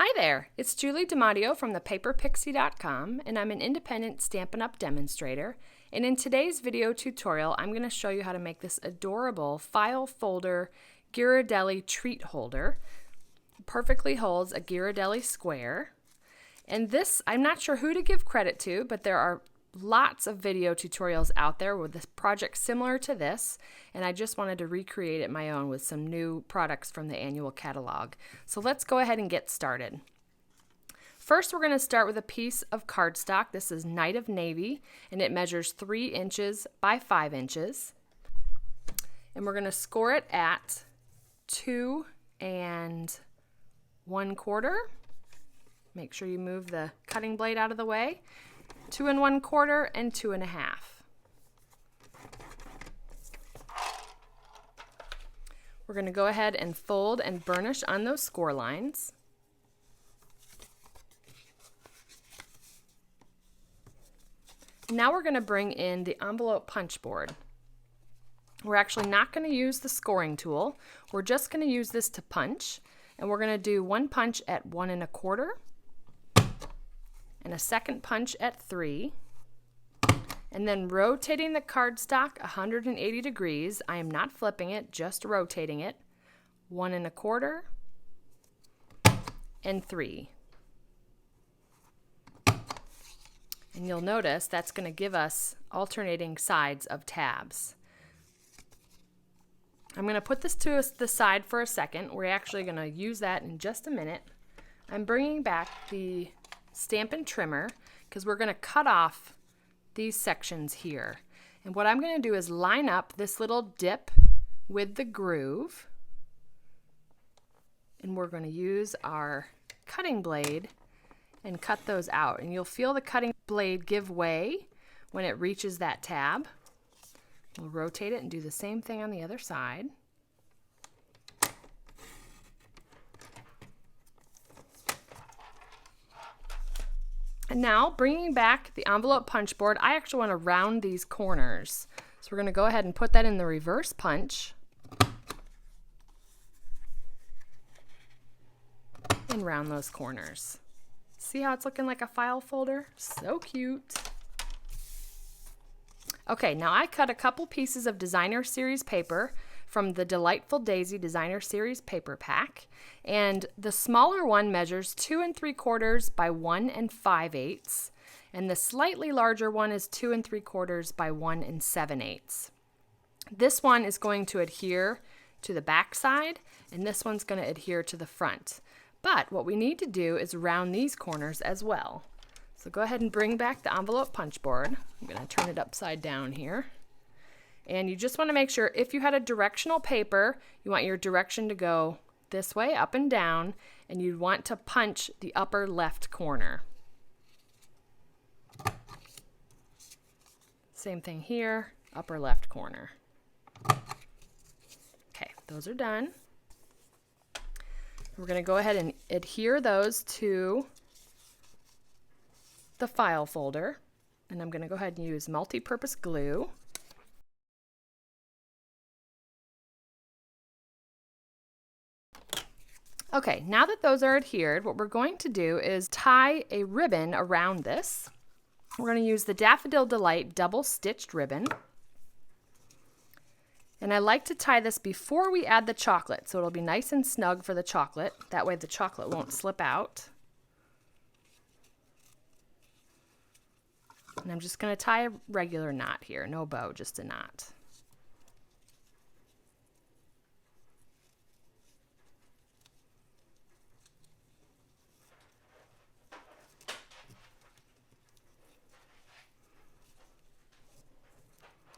Hi there, it's Julie DiMatteo from thepaperpixie.com, and I'm an independent Stampin' Up! Demonstrator. And in today's video tutorial, I'm going to show you how to make this adorable file folder Ghirardelli treat holder. It perfectly holds a Ghirardelli square. And this, I'm not sure who to give credit to, but there are lots of video tutorials out there with this project similar to this, and I just wanted to recreate it my own with some new products from the annual catalog. So let's go ahead and get started. First, we're going to start with a piece of cardstock. This is Night of Navy, and it measures 3 inches by 5 inches. And we're going to score it at 2 1/4. Make sure you move the cutting blade out of the way. 2 1/4 and 2 1/2. We're going to go ahead and fold and burnish on those score lines. Now we're going to bring in the envelope punch board. We're actually not going to use the scoring tool. We're just going to use this to punch, and we're going to do one punch at 1 1/4. And a second punch at 3, and then rotating the cardstock 180 degrees. I am not flipping it, just rotating it. 1 1/4 and 3. And you'll notice that's going to give us alternating sides of tabs. I'm going to put this to the side for a second. We're actually going to use that in just a minute. I'm bringing back the Stampin' Trimmer because we're going to cut off these sections here. And what I'm going to do is line up this little dip with the groove, and we're going to use our cutting blade and cut those out. And you'll feel the cutting blade give way when it reaches that tab. We'll rotate it and do the same thing on the other side. And now, bringing back the envelope punch board, I actually want to round these corners. So we're going to go ahead and put that in the reverse punch and round those corners. See how it's looking like a file folder? So cute. Okay, now I cut a couple pieces of Designer Series paper from the Delightful Daisy Designer Series paper pack, and the smaller one measures 2 3/4 by 1 5/8, and the slightly larger one is 2 3/4 by 1 7/8. This one is going to adhere to the back side, and this one's going to adhere to the front. But what we need to do is round these corners as well. So go ahead and bring back the envelope punch board. I'm going to turn it upside down here. And you just want to make sure if you had a directional paper, you want your direction to go this way, up and down, and you'd want to punch the upper left corner. Same thing here, upper left corner. Okay, those are done. We're going to go ahead and adhere those to the file folder, and I'm going to go ahead and use multi-purpose glue. Okay, now that those are adhered, what we're going to do is tie a ribbon around this. We're going to use the Daffodil Delight double stitched ribbon. And I like to tie this before we add the chocolate, so it'll be nice and snug for the chocolate. That way the chocolate won't slip out. And I'm just going to tie a regular knot here, no bow, just a knot.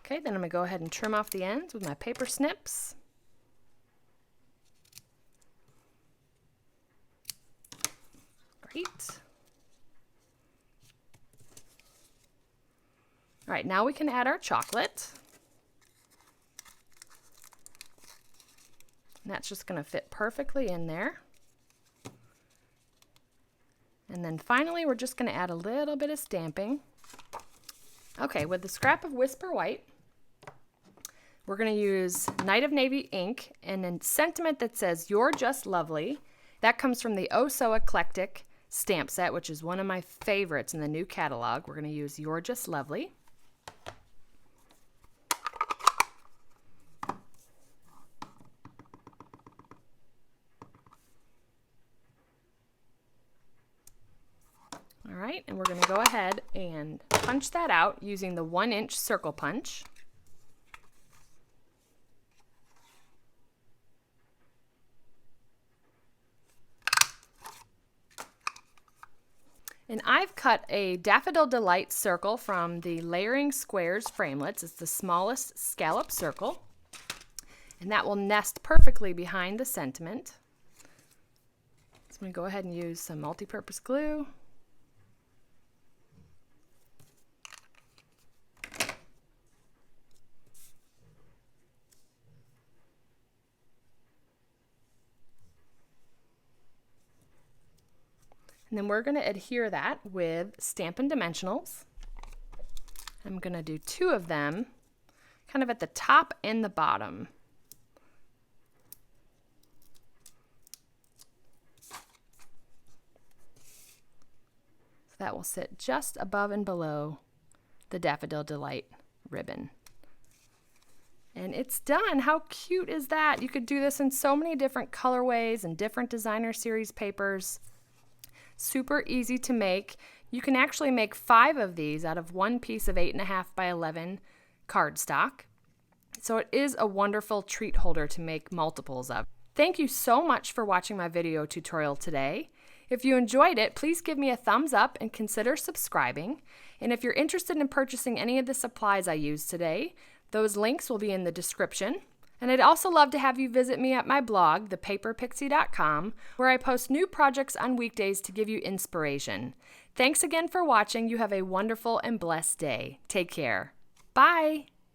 Okay, then I'm going to go ahead and trim off the ends with my paper snips. Great. All right, now we can add our chocolate. And that's just going to fit perfectly in there. And then finally, we're just going to add a little bit of stamping. Okay, with the scrap of Whisper White, we're going to use Night of Navy ink and a sentiment that says, "You're just lovely." That comes from the Oh So Eclectic stamp set, which is one of my favorites in the new catalog. We're going to use You're Just Lovely. All right, and we're going to go ahead and punch that out using the 1-inch circle punch. And I've cut a Daffodil Delight circle from the Layering Squares framelits. It's the smallest scallop circle, and that will nest perfectly behind the sentiment. So I'm going to go ahead and use some multi-purpose glue. And then we're going to adhere that with Stampin' Dimensionals. I'm going to do 2 of them kind of at the top and the bottom. So that will sit just above and below the Daffodil Delight ribbon. And it's done. How cute is that? You could do this in so many different colorways and different designer series papers. Super easy to make. You can actually make 5 of these out of one piece of 8.5 by 11 cardstock. So it is a wonderful treat holder to make multiples of. Thank you so much for watching my video tutorial today. If you enjoyed it, please give me a thumbs up and consider subscribing. And if you're interested in purchasing any of the supplies I used today, those links will be in the description. And I'd also love to have you visit me at my blog, thepaperpixie.com, where I post new projects on weekdays to give you inspiration. Thanks again for watching. You have a wonderful and blessed day. Take care. Bye!